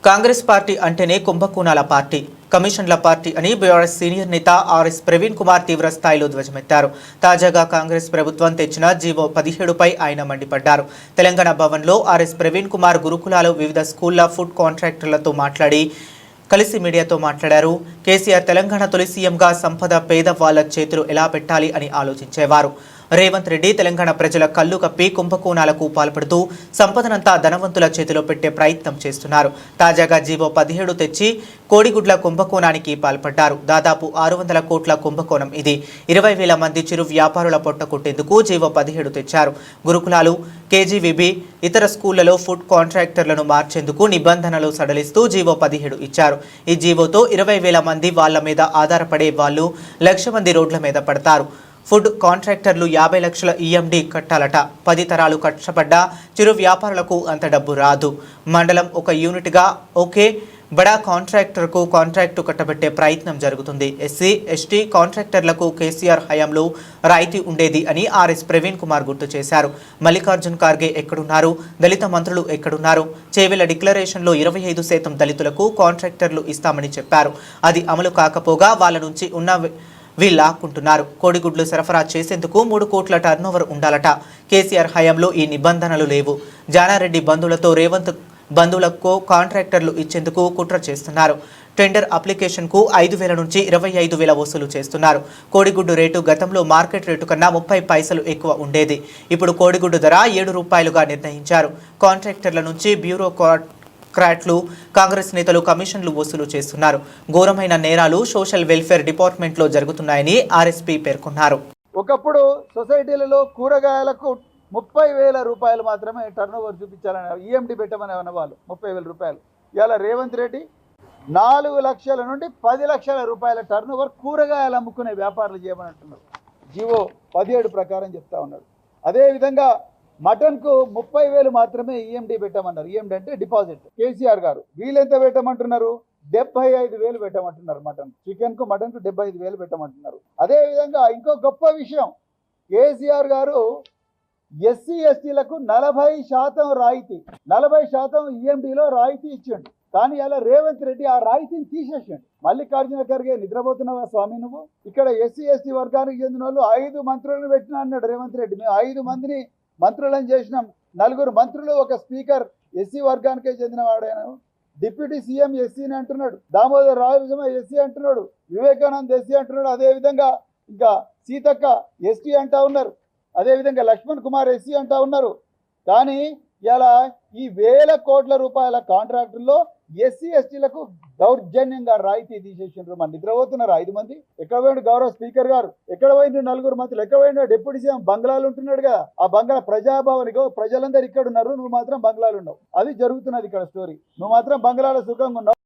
Congress party అంటేనే కుంభకోణాల party, కమిషన్ల party అని బీఆర్ఎస్ సీనియర్ నేత ఆర్ఎస్ ప్రవీణ్ కుమార్ తీవ్ర స్థాయిలో ధ్వజమెత్తారు. తాజాగా కాంగ్రెస్ ప్రభుత్వం తెచ్చిన జీవో 17పై ఆయన మండిపడ్డారు. తెలంగాణ భవన్లో ఆర్ఎస్ ప్రవీణ్ కుమార్ గురుకులాలు వివిధ స్కూళ్ల ఫుడ్ కాంట్రాక్టర్లతో కలిసి మీడియాతో మాట్లాడారు. కేసీఆర్ తెలంగాణ తొలి సీఎంగా సంపద పేదవాళ్ల చేతులు ఎలా పెట్టాలి అని ఆలోచించేవారు. రేవంత్ రెడ్డి తెలంగాణ ప్రజల కళ్ళు కప్పి కుంభకోణాలకు పాల్పడుతూ సంపదనంతా ధనవంతుల చేతిలో పెట్టే ప్రయత్నం చేస్తున్నారు. తాజాగా జీవో 17 తెచ్చి కోడిగుడ్ల కుంభకోణానికి పాల్పడ్డారు. దాదాపు 600 కోట్ల కుంభకోణం ఇది. 20,000 మంది చిరు వ్యాపారుల పొట్ట కొట్టేందుకు జీవో 17 తెచ్చారు. గురుకులాలు, కేజీవీబీ, ఇతర స్కూళ్లలో ఫుడ్ కాంట్రాక్టర్లను మార్చేందుకు నిబంధనలు సడలిస్తూ జీవో 17 ఇచ్చారు. ఈ జీవోతో 20,000 మంది వాళ్ల మీద ఆధారపడే వాళ్ళు 1,00,000 మంది రోడ్ల మీద పడతారు. ఫుడ్ కాంట్రాక్టర్లు 50 లక్షల ఈఎండి కట్టాలట. 10 తరాలు కష్టపడ్డా చిరు వ్యాపారులకు అంత డబ్బు రాదు. మండలం ఒక యూనిట్గా ఒకే బడా కాంట్రాక్టర్కు కాంట్రాక్టు కట్టబెట్టే ప్రయత్నం జరుగుతుంది. ఎస్సీ, ఎస్టీ కాంట్రాక్టర్లకు కేసీఆర్ హయాంలో రాయితీ ఉండేది అని ఆర్ఎస్ ప్రవీణ్ కుమార్ గుర్తు చేశారు. మల్లికార్జున్ ఖార్గే ఎక్కడున్నారు? దళిత మంత్రులు ఎక్కడున్నారు? చేవెళ్ల డిక్లరేషన్లో 25% దళితులకు కాంట్రాక్టర్లు ఇస్తామని చెప్పారు. అది అమలు కాకపోగా వాళ్ళ నుంచి ఉన్న వీళ్ళాక్కుంటున్నారు. కోడిగుడ్లు సరఫరా చేసేందుకు 3 కోట్ల టర్నోవర్ ఉండాలట. కేసీఆర్ హయాంలో ఈ నిబంధనలు లేవు. జానారెడ్డి బంధువులతో రేవంత్ బంధువులకు కాంట్రాక్టర్లు ఇచ్చేందుకు కుట్ర చేస్తున్నారు. టెండర్ అప్లికేషన్కు 5,000 నుంచి 25,000 వసూలు చేస్తున్నారు. కోడిగుడ్డు రేటు గతంలో మార్కెట్ రేటు కన్నా 30 పైసలు ఎక్కువ ఉండేది. ఇప్పుడు కోడిగుడ్డు ధర 7 రూపాయలుగా నిర్ణయించారు. కాంట్రాక్టర్ల నుంచి బ్యూరోక్రాట్లు, కాంగ్రెస్ నేతలు కమిషన్లు వసూలు చేస్తున్నారు. ఘోరమైన నేరాలు సోషల్ వెల్ఫేర్ డిపార్ట్మెంట్లో జరుగుతున్నాయని ఆర్ఎస్పీ పేర్కొన్నారు. ఒకప్పుడు సొసైటీలలో కూరగాయలకు 30,000 రూపాయలు మాత్రమే టర్నోవర్ చూపించాలని ఈఎండి పెట్టమని అన్నవాళ్ళు 30,000 రూపాయలు. ఇవాళ రేవంత్ రెడ్డి 4 లక్షల నుండి 10 లక్షల రూపాయల టర్నోవర్ కూరగాయలు అమ్ముకునే వ్యాపారాలు చేయమని అంటున్నారు. జీవో 17 ప్రకారం చెప్తా ఉన్నాడు. అదేవిధంగా మటన్కు 30,000 మాత్రమే ఈఎండి పెట్టమన్నారు. ఈఎండి అంటే డిపాజిట్. కేసీఆర్ గారు వీళ్ళెంత పెట్టమంటున్నారు? 75,000 పెట్టమంటున్నారు. చికెన్కు మటన్కు 75,000 పెట్టమంటున్నారు. అదేవిధంగా ఇంకో గొప్ప విషయం, కేసీఆర్ గారు ఎస్సీ ఎస్టీలకు 40% రాయితీ, 40% ఈఎండిలో రాయితీ ఇచ్చిండు. కానీ అలా రేవంత్ రెడ్డి ఆ రాయితీని తీసేసాడు. మల్లికార్జున ఖర్గే నిద్రపోతున్నావా స్వామి నువ్వు? ఇక్కడ ఎస్సీ ఎస్టీ వర్గానికి చెందిన వాళ్ళు 5 మంత్రులను పెట్టినా అన్నాడు రేవంత్ రెడ్డి. మేము 5 మందిని మంత్రులను చేసినాం. 4 మంత్రులు, ఒక స్పీకర్ ఎస్సీ వర్గానికే చెందిన వాడైనా. డిప్యూటీ సీఎం ఎస్సీని అంటున్నాడు. దామోదర్ రాజు ఎస్సీ అంటున్నాడు. వివేకానంద్ ఎస్సీ అంటున్నాడు. అదేవిధంగా ఇంకా సీతక్క ఎస్టీ అంటా ఉన్నారు. అదేవిధంగా లక్ష్మణ్ కుమార్ ఎస్సీ అంటా ఉన్నారు. కానీ ఇలా ఈ 1,000 కోట్ల రూపాయల కాంట్రాక్టుల్లో ఎస్సీ ఎస్టీలకు దౌర్జన్యంగా రాయితీ తీసేసిండ్రు. మన నిద్రపోతున్నారు 5 మంది. ఎక్కడ పోయిండు గౌరవ స్పీకర్ గారు? ఎక్కడ పోయిండు 4 మంత్రులు? ఎక్కడ పోయిండు డిప్యూటీ సీఎం? బంగ్లాలు ఉంటున్నాడు కదా, ఆ బంగ్లా ప్రజాభవనికో ప్రజలందరూ ఇక్కడ ఉన్నారు, నువ్వు మాత్రం బంగ్లాలు ఉన్నావు. అది జరుగుతున్నది ఇక్కడ స్టోరీ. నువ్వు మాత్రం బంగ్లాలో సుఖంగా ఉన్నావు.